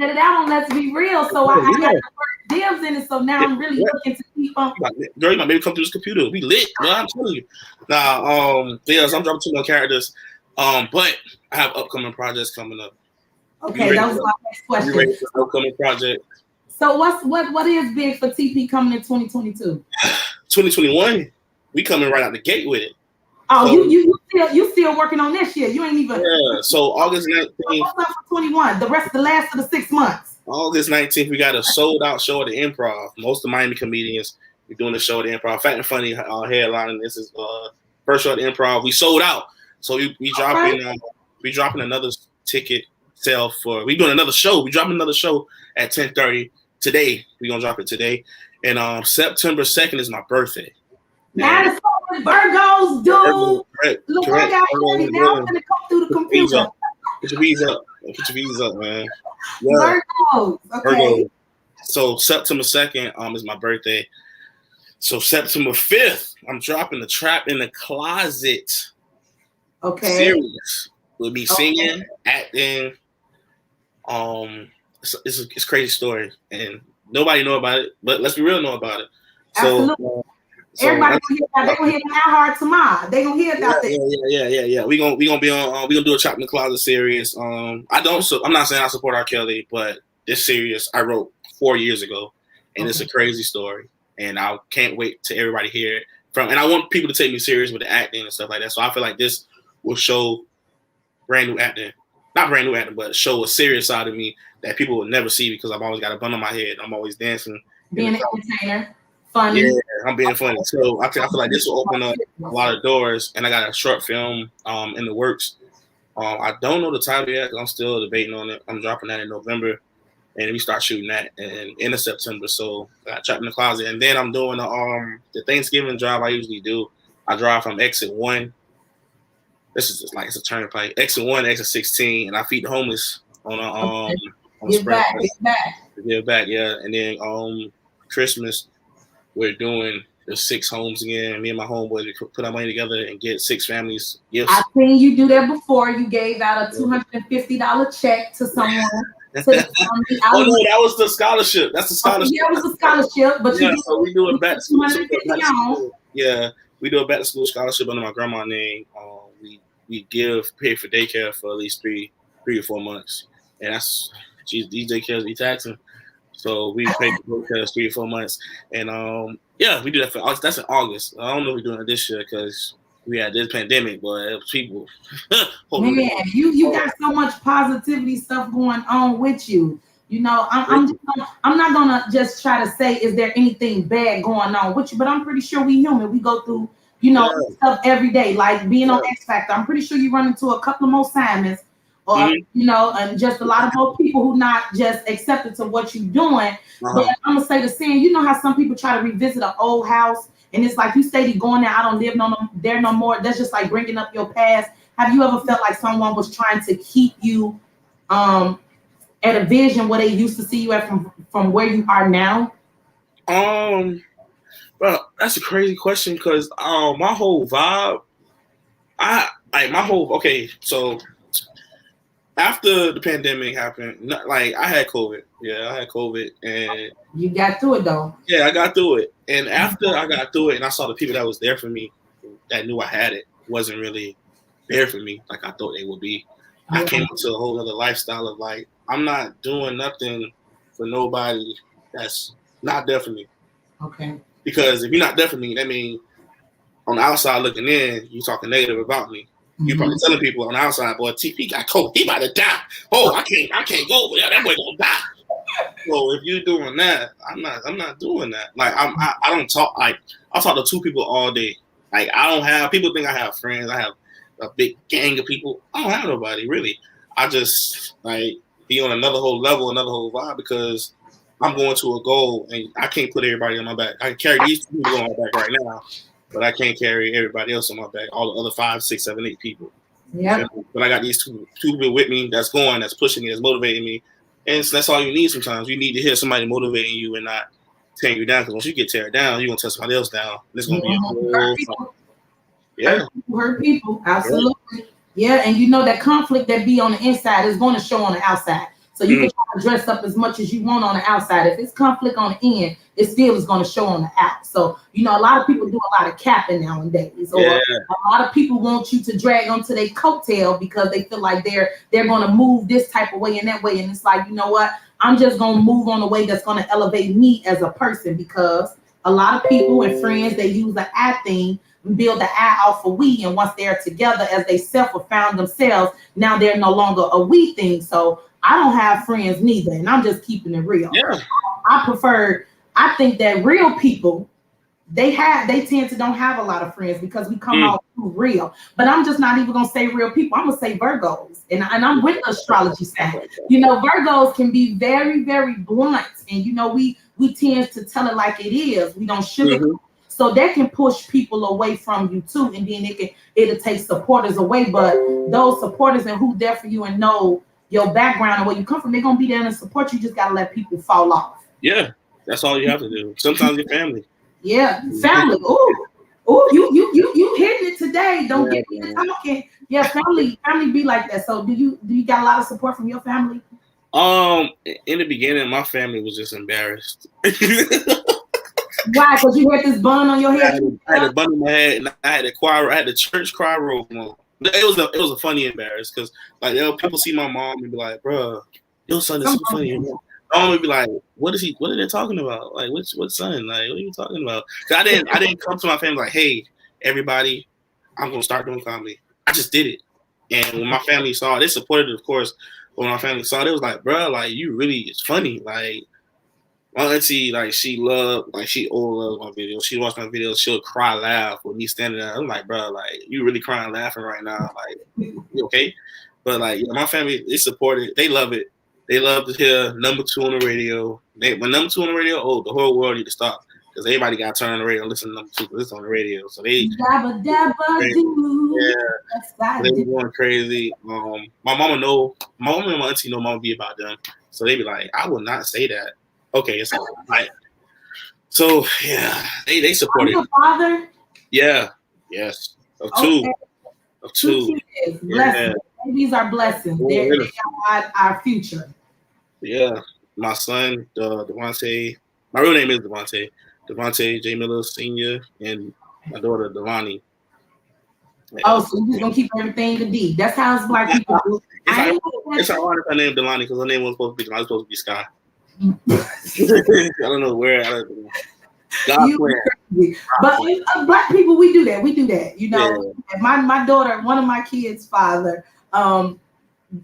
it out on Let's Be Real. So I got the first dibs in it. So now I'm really looking to keep on. Girl, you might maybe come through this computer. We lit, bro. I'm telling you. Now, yeah, so I'm dropping 2 more characters. But I have upcoming projects coming up. Okay, that was my next question. You ready for upcoming project? So what is big for TP coming in 2022? 2021, we coming right out the gate with it. Oh, so, you still working on this year? You ain't even. Yeah. So August 19th. What's up for 21? The last of the 6 months. August 19th, we got a sold out show at the Improv. Most of the Miami comedians we're doing the show at the Improv. Fat and Funny headlining. This is first show at the Improv. We sold out, so we dropping another ticket sale for. We doing another show. We dropping another show at 10:30 today. We gonna drop it today, and September 2nd is my birthday. That's what Virgos do. Correct. Look, I got ready now. I'm gonna come through the computer. Put your V's up. Put your V's up, man. Yeah. Virgos. Okay. Virgo. So September 2nd is my birthday. So September 5th, I'm dropping the Trap in the Closet series. We'll be singing, acting. It's a crazy story, and nobody know about it, but let's be real, know about it. So, everybody gonna hear that. They gonna hear that hard tomorrow. They gonna hear about that. Yeah. We gonna be on. We gonna do a Trap in the Closet series. I'm not saying I support R. Kelly, but this series I wrote 4 years ago, and it's a crazy story. And I can't wait to everybody hear it from. And I want people to take me serious with the acting and stuff like that. So I feel like this will show brand new acting, not brand new acting, but show a serious side of me that people will never see because I've always got a bun on my head. I'm always dancing, being an entertainer, funny. Yeah, I'm being funny. So I feel like this will open up a lot of doors. And I got a short film in the works. I don't know the title yet because I'm still debating on it. I'm dropping that in November. And we start shooting that in end of September. So I got Trapped in the Closet. And then I'm doing the Thanksgiving drive I usually do. I drive from exit 1. This is just like it's a turnpike. Exit 1, exit 16, and I feed the homeless on Give back. Give back, yeah. And then Christmas, we're doing the 6 homes again. Me and my homeboys, we put our money together and get 6 families gifts. I've seen you do that before. You gave out a $250 check to someone. Oh no, that was the scholarship. That's the scholarship. Yeah, it was a scholarship, but so we do it back to school. Yeah, we do a back to school scholarship under my grandma's name. We pay for daycare for at least 3 or 4 months, and these daycares be taxing. So we pay for daycare 3 or 4 months, and we do that for that's in August. I don't know if we're doing it this year because we had this pandemic, but people. Man, you got so much positivity stuff going on with you. You know, I'm not gonna just try to say is there anything bad going on with you, but I'm pretty sure we human. We go through stuff every day, like being on X Factor. I'm pretty sure you run into a couple of more Simons, or and just a lot of more people who not just accepted to what you're doing. But I'm gonna say the same. You know how some people try to revisit an old house. And it's like you steady going there. I don't live there no more. That's just like bringing up your past. Have you ever felt like someone was trying to keep you at a vision where they used to see you at from where you are now? Well, that's a crazy question because my whole vibe, so after the pandemic happened, like I had COVID. Yeah, I had COVID, and you got through it though. Yeah, I got through it, and after I got through it, and I saw the people that was there for me, that knew I had it, wasn't really there for me like I thought they would be. I came into a whole other lifestyle of like I'm not doing nothing for nobody that's not there for me. Okay. Because if you're not there for me, that means on the outside looking in, you talking negative about me. You probably telling people on the outside, boy, TP got COVID. He about to die. Oh, I can't go over there. That boy gonna die. So if you're doing that, I'm not doing that. Like I don't talk. Like I talk to 2 people all day. Like I don't have people think I have friends. I have a big gang of people. I don't have nobody really. I just like be on another whole level, another whole vibe because I'm going to a goal and I can't put everybody on my back. I can carry these 2 people on my back right now. But I can't carry everybody else on my back, all the other 5, 6, 7, 8 people. Yeah. But I got these two people with me that's going, that's pushing me, that's motivating me. And so that's all you need sometimes. You need to hear somebody motivating you and not tearing you down. Because once you get teared down, you're going to tear somebody else down. It's going to be a whole hurt people. Absolutely. Yeah, and you know that conflict that be on the inside is going to show on the outside. So you can try to dress up as much as you want on the outside. If it's conflict on the end, it still is going to show on the out. So, you know, a lot of people do a lot of capping nowadays. Or a lot of people want you to drag onto their coattail because they feel like they're going to move this type of way and that way. And it's like, you know what? I'm just going to move on a way that's going to elevate me as a person because a lot of people and friends, they use the I thing and build the I off of we. And once they're together as they self or found themselves, now they're no longer a we thing. So I don't have friends neither, and I'm just keeping it real. Yeah. I think that real people, they tend to don't have a lot of friends because we come out too real. But I'm just not even gonna say real people. I'm gonna say Virgos, and I'm with the astrology side. You know, Virgos can be very, very blunt, and you know, we tend to tell it like it is. We don't sugarcoat. So that can push people away from you too, and then it'll take supporters away. But those supporters and who there for you and know your background and where you come from, they're gonna be there and support you. You just gotta let people fall off. Yeah, that's all you have to do. Sometimes your family. Yeah, family. Oh, you hitting it today. Don't get me to talking. Yeah, family be like that. So do you got a lot of support from your family? In the beginning, my family was just embarrassed. Why? Because you had this bun on your head. I had a bun on my head, and I had the church choir robe on. It was a funny embarrassed because like people see my mom and be like, "Bro, your son is so funny." My mom would be like, "What are they talking about? Like, what son? Like, what are you talking about?" Because I didn't come to my family like, "Hey, everybody, I'm gonna start doing comedy." I just did it, and when my family saw it, they supported it, of course. But when my family saw it, it was like, "Bro, like you really it's funny." Like my auntie, like she loves my videos. She watched my videos. She'll cry, laugh with me standing there. I'm like, bro, like you really crying, laughing right now. Like, you okay? But like, yeah, my family, they support it. They love it. They love to hear number 2 on the radio. When number 2 on the radio, the whole world need to stop because everybody got to turn on the radio and listen to number 2 because it's on the radio. So they dabba doo. Yeah, they be going crazy. My mama and my auntie know mama be about them. So they be like, I will not say that. Okay, it's all right. So yeah, they support it. Your father? Yeah, yes, of 2, of 2. Kids. Blessings. Babies are blessings. They are our future. Yeah, my son, Devontae. My real name is Devontae J. Miller Sr. and my daughter Devani. Yeah. Oh, so you're just gonna keep everything to D. That's how it's black people do. It's ironic her name Delani because her name was supposed to be Delani, supposed to be Sky. I don't know where. But black people, we do that. You know, my daughter, one of my kids' father,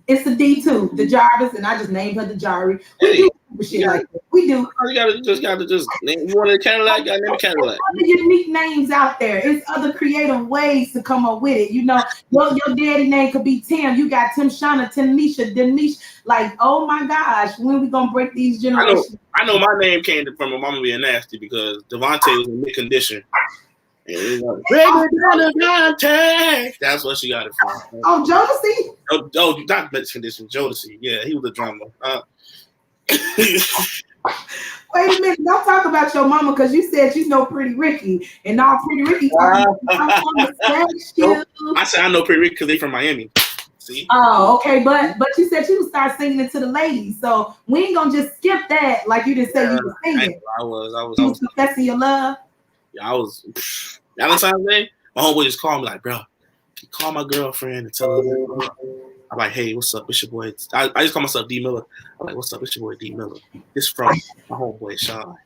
it's a D too, the Jarvis, and I just named her the Jari. We do shit like that. We do. You gotta just name. You want a Cadillac? Gotta name a Cadillac. Other unique names out there. It's other creative ways to come up with it. You know, your daddy name could be Tim. You got Tim Shauna, Tanisha, Denise. Like, oh my gosh, when we gonna break these generations? I know my name came from my mama being nasty because Devontae was in mid condition. That's what she got it from. Oh, Jodeci? Oh, not mid condition, Jodeci. Yeah, he was a drummer. Wait a minute, don't talk about your mama because you said you know Pretty Ricky, and now Pretty Ricky talking about I said I know Pretty Ricky because they from Miami. See? Oh, okay, but you said you would start singing it to the ladies, so we ain't gonna just skip that like you didn't say you were singing. I was confessing your love. Yeah, I was. Valentine's Day, my homeboy just called me like, bro, call my girlfriend and tell her. I'm like, hey, what's up? It's your boy. I just call myself D Miller. I'm like, what's up? It's your boy D Miller. This from my homeboy Sean.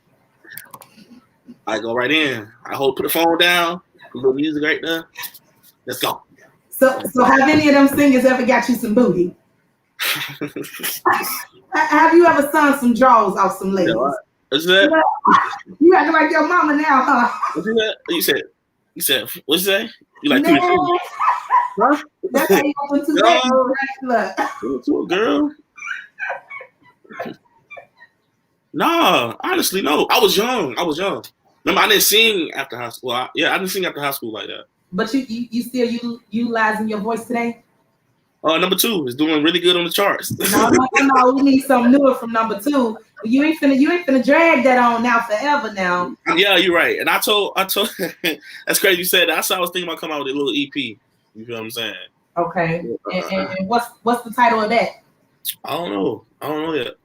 I go right in. Put the phone down. A little music right there. Let's go. So have any of them singers ever got you some booty? Have you ever sung some draws off some ladies? What's that? You acting like your mama now, huh? What's that? You said, what's that? You like two? Huh? That's how you open to girl. Nah, honestly, no. I was young. Remember, I didn't sing after high school. I didn't sing after high school like that. But you still utilizing your voice today? Number 2 is doing really good on the charts. No, we need something newer from number 2. You ain't finna drag that on now forever now. Yeah, you're right. And I told that's crazy you said that. I was thinking about coming out with a little EP. You feel what I'm saying? Okay. And what's the title of that? I don't know yet.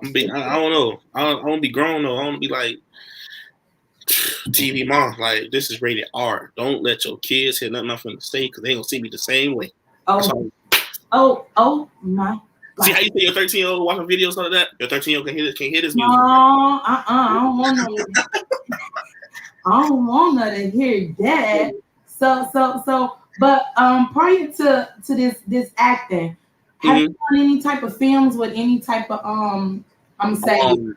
I don't know. I want to be grown though. I want to be like TV mom. Like, this is rated R. Don't let your kids hear nothing I'm finna say because they ain't gonna see me the same way. Oh my. See how you say your 13-year-old watching videos like that? Your 13-year-old can't hear this music. No, I don't want to. I don't want to hear that. So, but prior to this acting, Have you done any type of films with any type of I'm saying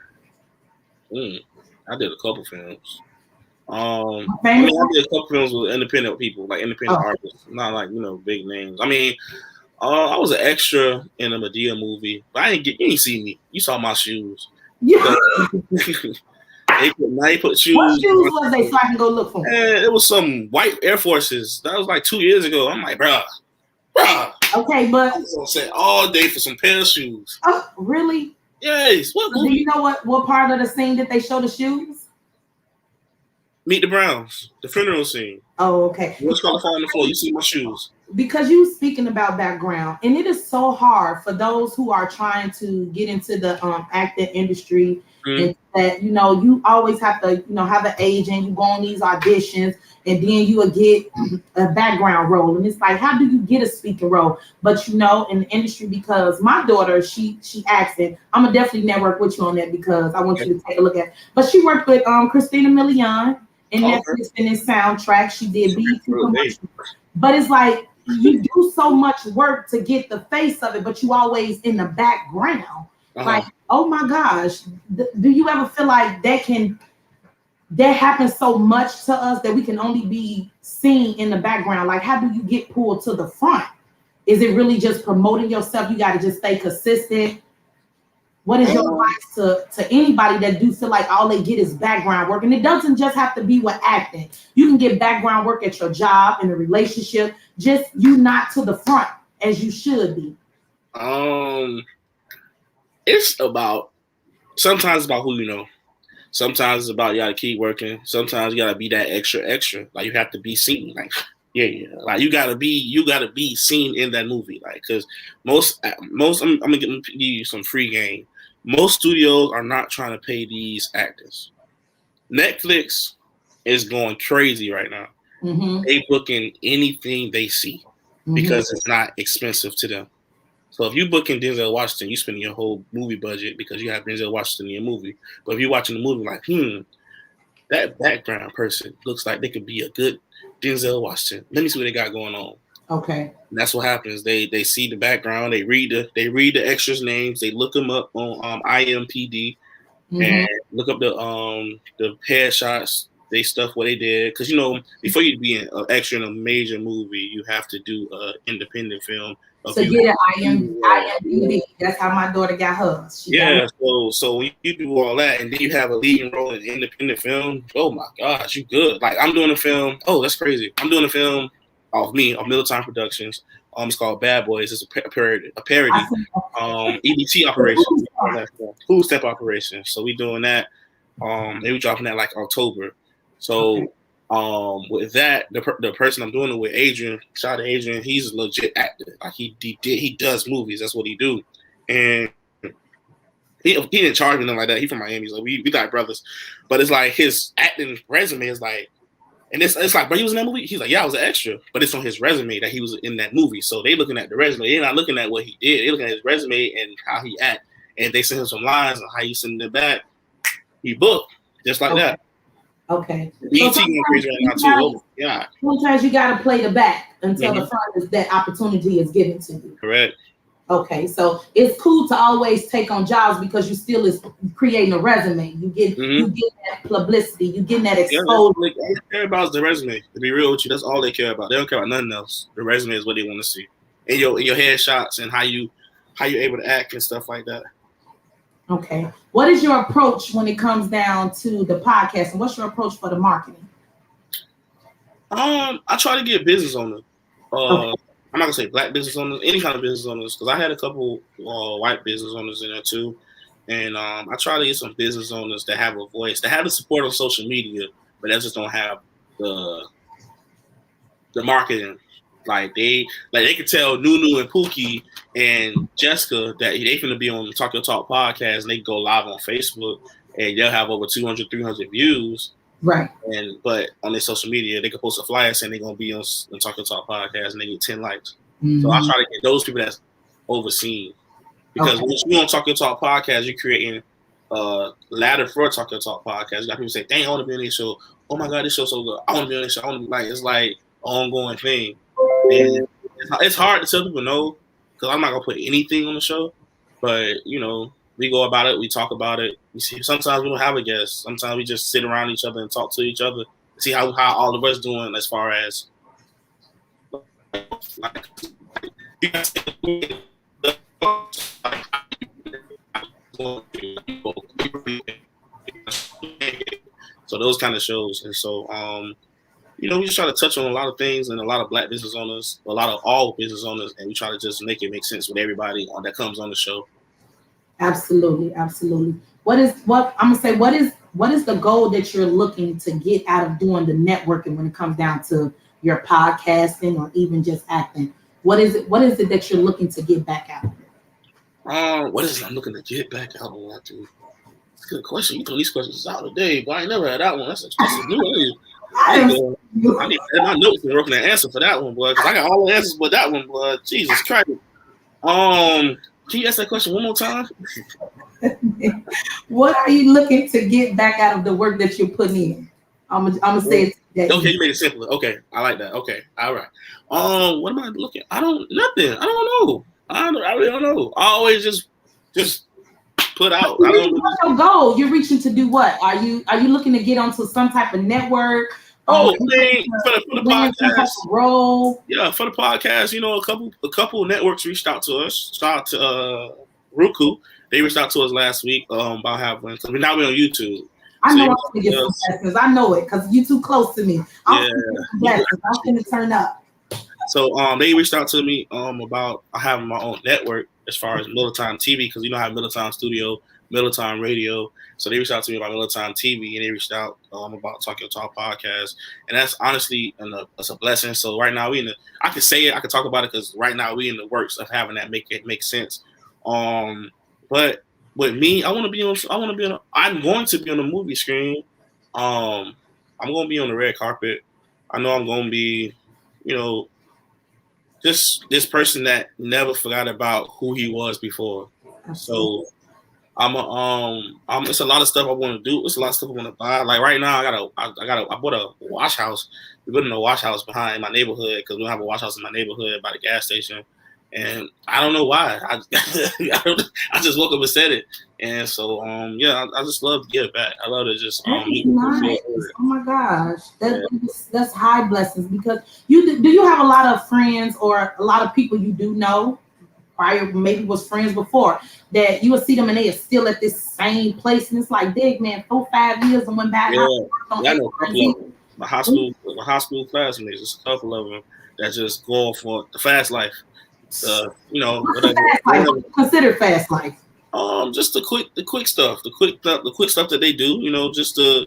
I did a couple films. I famous? did a couple films with independent people, like independent artists, not like big names. I mean, I was an extra in a Madea movie, but you didn't see me. You saw my shoes. Yeah. They put shoes. What shoes was they so I can go look for them? And it was some white Air Forces. That was like 2 years ago. I'm like, bruh. Okay, but I'm gonna sit all day for some pair of shoes. Oh, really? Yes. What Do movie? you know what part of the scene did they show the shoes? Meet the Browns, the funeral scene. Oh, okay. What's gonna fall on the floor? You see my shoes. Because you speaking about background, and it is so hard for those who are trying to get into the acting industry. And that you always have to have an agent. You go on these auditions, and then you will get a background role. And it's like, how do you get a speaking role? But in the industry, because my daughter, she acts it. I'm gonna definitely network with you on that because I want you to take a look at it. But she worked with Christina Milian in Netflix in this soundtrack. She did BET commercials. But it's like you do so much work to get the face of it, but you always in the background. Like, oh my gosh, do you ever feel like that happens so much to us that we can only be seen in the background? Like, how do you get pulled to the front? Is it really just promoting yourself? You got to just stay consistent. What is your advice to anybody that do feel like all they get is background work? And it doesn't just have to be with acting. You can get background work at your job, in a relationship, just you not to the front as you should be. It's sometimes it's about who you know. Sometimes it's about you gotta keep working. Sometimes you gotta be that extra. Like you have to be seen. Like like you gotta be seen in that movie. Like because most I'm gonna give you some free game. Most studios are not trying to pay these actors. Netflix is going crazy right now. They booking anything they see because it's not expensive to them. So if you booking Denzel Washington, you spending your whole movie budget because you have Denzel Washington in your movie. But if you're watching the movie like, that background person looks like they could be a good Denzel Washington. Let me see what they got going on. Okay. And that's what happens. They see the background. They read the extras' names. They look them up on IMDb and look up the headshots. They stuff what they did because before you be an extra in a major movie, you have to do an independent film. So get an IMDb. That's how my daughter got hers. So when you do all that, and then you have a leading role in an independent film. Oh my gosh, you good? Like I'm doing a film. Oh, that's crazy. I'm doing a film of Middletime Productions. It's called Bad Boys. It's a parody. EDT operation. Food Step operation. So we doing that. They were dropping that like October. So. With that, the person I'm doing it with, Adrian, shout out to Adrian, he's a legit actor. Like he does movies. That's what he do. And he didn't charge me nothing like that. He from Miami, so we got brothers. But it's like his acting resume is like, and it's like, bro, he was in that movie. He's like, yeah, I was an extra, but it's on his resume that he was in that movie. So they looking at the resume. They're not looking at what he did. They're looking at his resume and how he act. And they send him some lines on how he send it back. He booked just like that. Okay. BET going crazy right now too. Oh, yeah. Sometimes you gotta play the back until the front is that opportunity is given to you. Correct. Okay, so it's cool to always take on jobs because you still is creating a resume. You get that publicity, you getting that exposure. All they care about is the resume. To be real with you, that's all they care about. They don't care about nothing else. The resume is what they want to see, and your headshots and how you're able to act and stuff like that. Okay. What is your approach when it comes down to the podcast, and what's your approach for the marketing? I try to get business owners. I'm not gonna say black business owners, any kind of business owners, because I had a couple white business owners in there too, and I try to get some business owners that have a voice, that have the support on social media, but that just don't have the marketing. Like they could tell Nunu and Pookie and Jessica that they finna be on the Talk Your Talk podcast, and they go live on Facebook, and they'll have over 200, 300 views. Right. But on their social media, they can post a flyer saying they're gonna be on the Talk Your Talk podcast, and they get 10 likes. So I try to get those people that's overseen, because once you on Talk Your Talk podcast, you're creating a ladder for Talk Your Talk podcast. You got people say, "Dang, I want to be on this show. Oh my god, this show's so good. I want to be on this show. I want to be like." It's like an ongoing thing. And it's hard to tell people no, because I'm not gonna put anything on the show, but you know, we go about it, we talk about it. We see sometimes we don't have a guest. Sometimes we just sit around each other and talk to each other, see how all of us doing as far as like. So those kind of shows, and so you know, we just try to touch on a lot of things and a lot of Black business owners, a lot of all business owners, and we try to just make it make sense with everybody that comes on the show. Absolutely, absolutely. What is the goal that you're looking to get out of doing the networking when it comes down to your podcasting or even just acting? What is it that you're looking to get back out of it? What is it I'm looking to get back out of that, dude? That's a good question. You throw these questions out today, but I ain't never had that one. That's a new one. I need to add my notes and working an answer for that one, boy, because I got all the answers but that one, boy. Jesus Christ. Can you ask that question one more time? What are you looking to get back out of the work that you're putting in? I'm gonna say it that. Okay, you made it simpler. Okay, I like that. Okay, all right. What am I looking? Nothing. I don't know. I really don't know. I always just put out. What's your goal? You're reaching to do what? Are you looking to get onto some type of network? For the podcast. Role? Yeah, for the podcast, you know, a couple networks reached out to us. Shout out to Roku. They reached out to us last week about having, because now we're on YouTube. I know I'm gonna get some blessings. I know it because you're too close to me. I'm gonna turn up. So they reached out to me about having my own network as far as Miller Time TV, because you know I have Miller Time Studio, Miller Time Radio. So they reached out to me about Miller Time TV, and they reached out about Talk Your Talk podcast, and that's honestly it's a blessing. So right now I can say it, I can talk about it because right now we in the works of having that make sense. But with me, I'm going to be on the movie screen. I'm going to be on the red carpet. I know I'm going to be, you know, just this person that never forgot about who he was before. So it's a lot of stuff I want to do. It's a lot of stuff I want to buy. Like right now, I bought a wash house. We're building a wash house behind my neighborhood because we don't have a wash house in my neighborhood by the gas station. And I don't know why. I just woke up and said it. And so, I just love to give back. I love to just. Nice. Oh my gosh, that's high blessings because do you have a lot of friends or a lot of people you do know, prior maybe was friends before that you will see them and they are still at this same place and it's like, dig man, 4-5 years and went back. Yeah, I know a couple of them. My high school classmates. There's a couple of them that just go for the fast life. Whatever. Consider fast life. Just the quick stuff that they do, you know, just to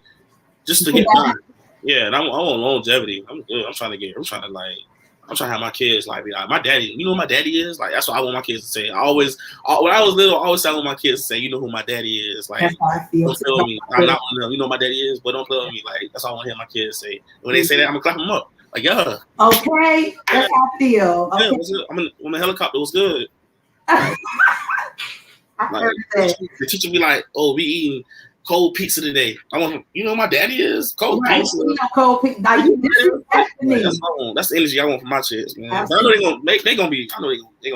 get done. Yeah, and I want longevity. I'm good. I'm trying to have my kids like my daddy. You know who my daddy is? Like that's what I want my kids to say. When I was little, I always tell my kids to say, you know who my daddy is. Like don't play with me. I'm not one of them. You know who my daddy is, but don't play with me. Like that's all I want to hear my kids say. When they say that, I'm gonna clap them up. Like, yeah. Okay, that's how I feel. Okay. Yeah, I'm in the helicopter. Was good. The teacher be like, "Oh, we eating cold pizza today." I want, you know, my daddy is cold pizza. You know, cold pizza. That's the energy I want from my kids, man. But I know I know they're gonna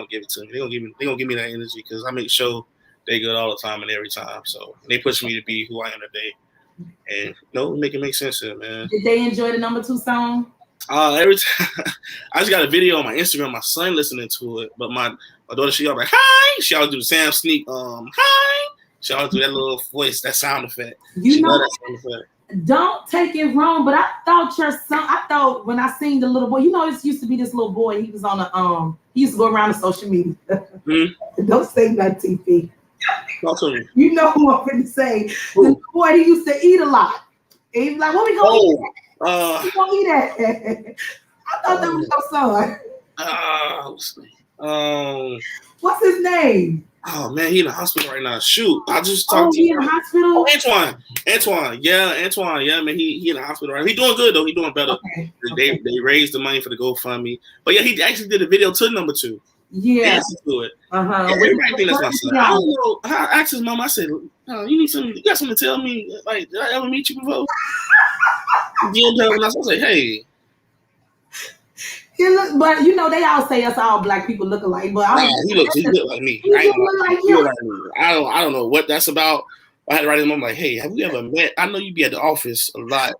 give it to me. They're gonna give me that energy because I make sure they good all the time and every time. So they push me to be who I am today, and make it make sense here, man. Did they enjoy the number 2 song? Every time I just got a video on my Instagram, my son listening to it, but my daughter, she always like, hi. She always do the Sam Sneak, hi. She always do that little voice, that sound effect. Don't take it wrong, but I thought when I seen the little boy, it used to be this little boy. He was on he used to go around the social media. Mm-hmm. Don't say that, TP. Talk to me. You know who I'm going to say. The boy, he used to eat a lot. And he was like, what we going to eat? You gonna eat that? I thought that was your son. What's his name? Oh man, he in the hospital right now. Shoot, I just talked to him. In the hospital? Antoine. Yeah, Antoine. Yeah, man, he in the hospital right now. He doing good though. He doing better. Okay. They raised the money for the GoFundMe. But yeah, he actually did a video to number 2. Yeah. To it. Everybody think that's my son. I don't know. I asked his mom. I said, you got something to tell me? Like, did I ever meet you before? And I was like, hey. But you know, they all say us all black people look alike. But he look like me. He look like you. I don't know what that's about. I had to write him. I'm like, hey, have we ever met? I know you be at the office a lot.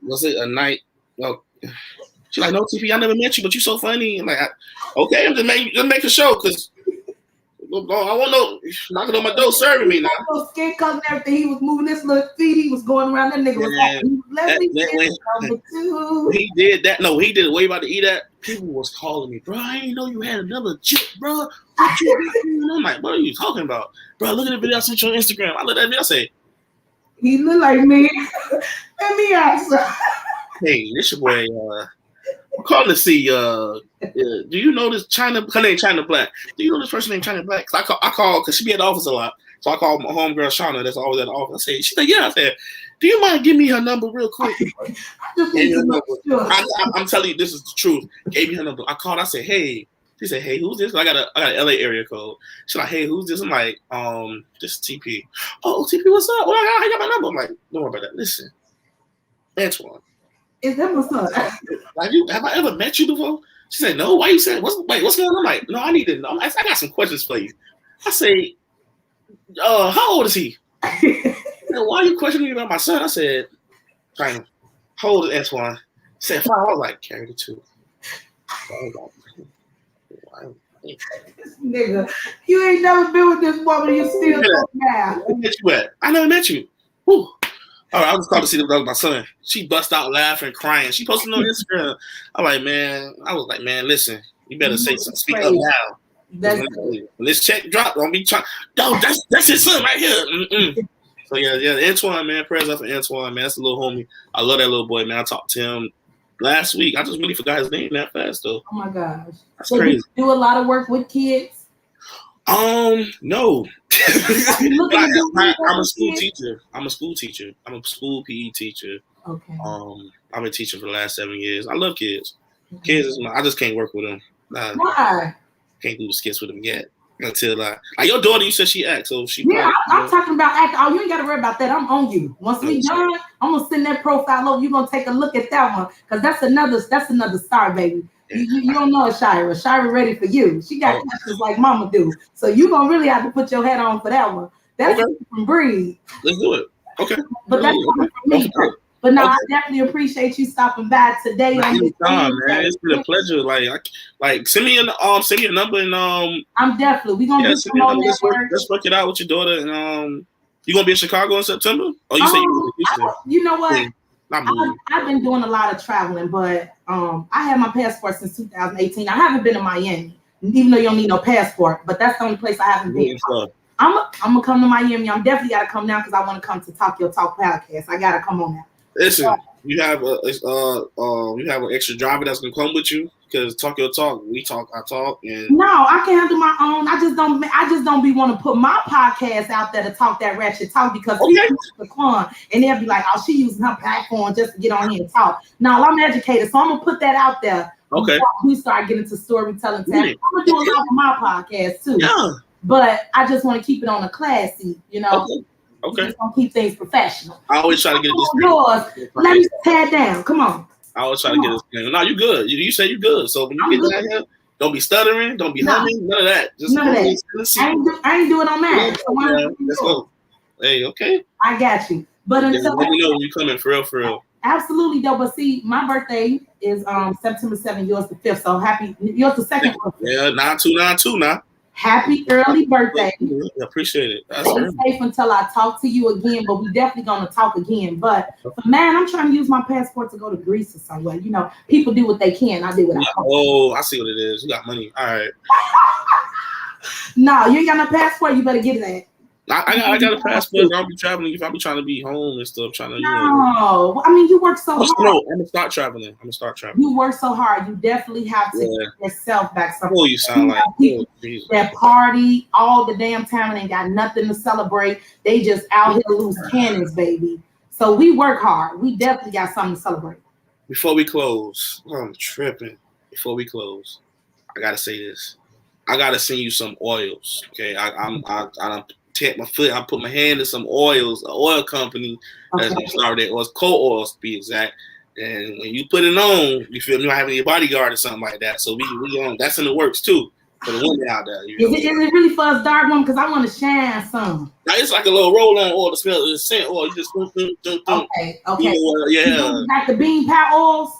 Was it a night? Well, she's like, no, TP, I never met you, but you so funny. I'm like, okay, I'm just make a show because I won't know knocking on my door serving me now. Little skin color and everything. He was moving this little feet. He was going around. That nigga was like, let me get number two. He did that. No, he did it way about to eat that. People was calling me, bro. I didn't know you had another chick, bro. I'm like, what are you talking about? Bro, look at the video I sent you on Instagram. I look at that video, I say, he look like me. Let me ask her. Hey, this your boy. I'm calling to see. Do you know this China? Her name China Black. Do you know this person named China Black? Cause I call because she be at the office a lot. So I called my homegirl Shauna. That's always at the office. I say, she's like, yeah. I said, do you mind giving me her number real quick? I'm telling you, this is the truth. Gave me her number. I called. I said, hey. She said, hey, who's this? I got an LA area code. She's like, hey, who's this? I'm like, this is TP. Oh, TP, what's up? Well, I got my number. I'm like, don't worry about that. Listen, Antoine. Is that what's up? Have I ever met you before? She said, no. Why you saying? What's going on? I'm like, no, I need to know. I got some questions for you. I say, how old is he? Why are you questioning me about my son? I said, how old is Antoine? He said, 5. I was like, carry the 2. Nigga, you ain't never been with this woman. You still so mad. Where met you at? I never met you. Whew. All right, I was called to see that was my son. She bust out laughing, crying. She posted on Instagram. I was like, man, listen, you better say something. Speak up now. When this check drop, don't be trying. No, that's his son right here. Mm-mm. So yeah, Antoine, man, prayers up for Antoine, man. That's a little homie. I love that little boy, man. I talked to him last week. I just really forgot his name that fast though. Oh my gosh. That's crazy. You do a lot of work with kids? No. I'm a school kids? teacher. I'm a school teacher. I'm a school PE teacher. Okay. I've been teaching for the last 7 years. I love kids. Kids I just can't work with them. Why? Can't do the skits with them yet. Until like your daughter, you said she acts, so she. Yeah, I'm talking about acting. Oh, you ain't got to worry about that. I'm on you. Once we done, I'm gonna send that profile over. You gonna take a look at that one because that's another star, baby. You don't know Shira. Shira ready for you. She got questions like Mama do. So you gonna really have to put your head on for that one. That's from Breeze. Let's do it. Okay. But that's coming from me. Okay. But no, I definitely appreciate you stopping by today. Anytime, man. It's been a pleasure. Like send me your number and I'm definitely we're gonna do some more network. Let's work it out with your daughter and you gonna be in Chicago in September? Oh, you say you Houston. You know what? Yeah, I've been doing a lot of traveling, but I had my passport since 2018. I haven't been to Miami, even though you don't need no passport, but that's the only place I haven't been. I'm gonna come to Miami. I'm definitely gotta come now because I want to come to Talk Your Talk podcast. I gotta come on now. Listen, you have an extra driver that's gonna come with you because Talk Your Talk, we talk, I talk, and no, I can handle my own. I just don't be want to put my podcast out there to talk that ratchet talk because the fun, and they'll be like, oh, she using her platform just to get on here and talk. No, I'm educated, so I'm gonna put that out there. Okay. We start getting to storytelling. I'm gonna do a lot of my podcast too. Yeah. But I just want to keep it on a classy, you know. Okay. Just gonna keep things professional. I always try to get this. Yours. Let me tear down. Come on. I always try to get this. No, you good. You say you good. So when you get down here, don't be stuttering. Don't be humming. None of that. Just none of that. I ain't doing on that. Yeah, let's go. Hey, okay. I got you. But until let me know when you coming for real. Absolutely, though. But see, my birthday is September 7th. Yours the 5th. So happy. Yours the 2nd. Yeah, 9292 now. Happy early birthday. I appreciate it. Stay safe until I talk to you again, but we definitely gonna talk again. But man, I'm trying to use my passport to go to Greece or somewhere. You know, people do what they can. I do what I can. Oh, I see what it is. You got money. All right. No, you ain't got no passport. You better get that. I got a passport. I'll be traveling. If I be trying to be home and stuff, trying to. No, I mean you work so hard. No, I'm gonna start traveling. You work so hard. You definitely have to get yourself back. Oh, you sound like people that party all the damn time and ain't got nothing to celebrate. They just out here loose cannons, baby. So we work hard. We definitely got something to celebrate. Before we close, I'm tripping. Before we close, I gotta say this. I gotta send you some oils. Okay, I tap my foot. I put my hand in some oils, an oil company that's gonna start their oils, co-oils to be exact. And when you put it on, you feel me, having your bodyguard or something like that. So we on. That's in the works too for the women out there. You know? Is it really for us dark women? Because I want to shine some. Now, it's like a little roll-on oil to smell the scent oil. You just Okay. You know, yeah. Like the bean powder oils.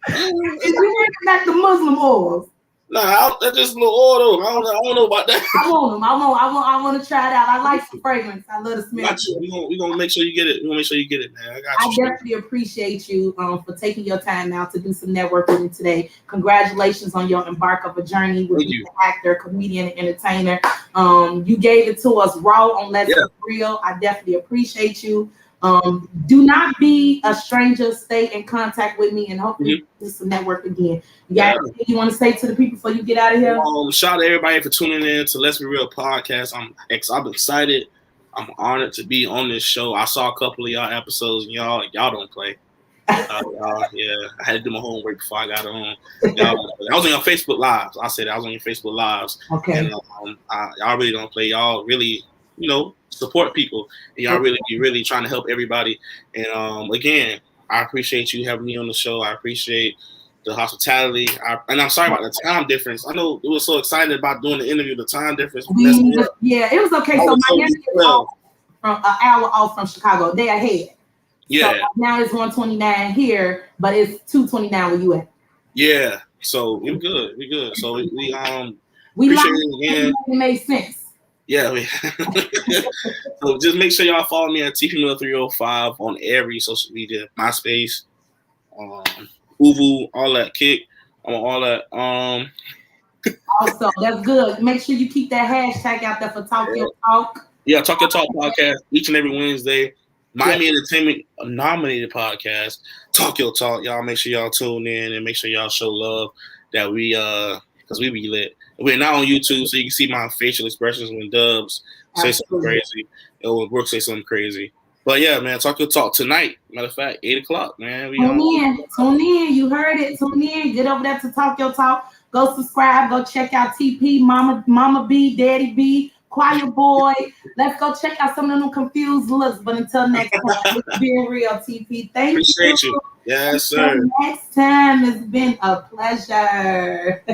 Is it like the Muslim oils? Nah, that's just a little oil. I don't know about that. I want them. I want to try it out. I like the fragrance. I love the smell. We gonna make sure you get it. We gonna make sure you get it, man. I got I you. definitely appreciate you for taking your time out to do some networking today. Congratulations on your embark of a journey with an actor, comedian, and entertainer. You gave it to us raw on Let's Be Real. I definitely appreciate you. Do not be a stranger. Stay in contact with me, and hopefully do some network again. You got anything you want to say to the people before you get out of here? Shout out to everybody for tuning in to Let's Be Real podcast. I'm excited. I'm honored to be on this show. I saw a couple of y'all episodes, and y'all don't play. I had to do my homework before I got on. I was on your Facebook Lives. I said I was on your Facebook Lives. Okay. And y'all really don't play. Y'all really, support people. And y'all really trying to help everybody. And again, I appreciate you having me on the show. I appreciate the hospitality. And I'm sorry about the time difference. I know we were so excited about doing the interview. The time difference. It was okay. So Miami is from an hour off from Chicago. They ahead. Yeah. So now it's 1:29 here, but it's 2:29 where you at. Yeah. So we're good. So we appreciate it again. It made sense. Yeah. So just make sure y'all follow me at TP305 on every social media, MySpace, Uvu, all that, Kick, on all that. Also, that's good. Make sure you keep that hashtag out there for Talk Your Talk. Yeah, Talk Your Talk podcast each and every Wednesday. Miami Entertainment nominated podcast. Talk Your Talk. Y'all make sure y'all tune in and make sure y'all show love that we because we be lit. We're not on YouTube, so you can see my facial expressions when Dubs say something crazy or when Brooke say something crazy. But yeah, man, Talk Your Talk tonight. Matter of fact, 8:00, man. Tune in. You heard it. Tune in. Get over there to Talk Your Talk. Go subscribe. Go check out TP, Mama B, Daddy B, Choir Boy. Let's go check out some of them confused looks. But until next time, it's being real, TP. Thank you. Appreciate you. Yes, sir. Until next time, it's been a pleasure.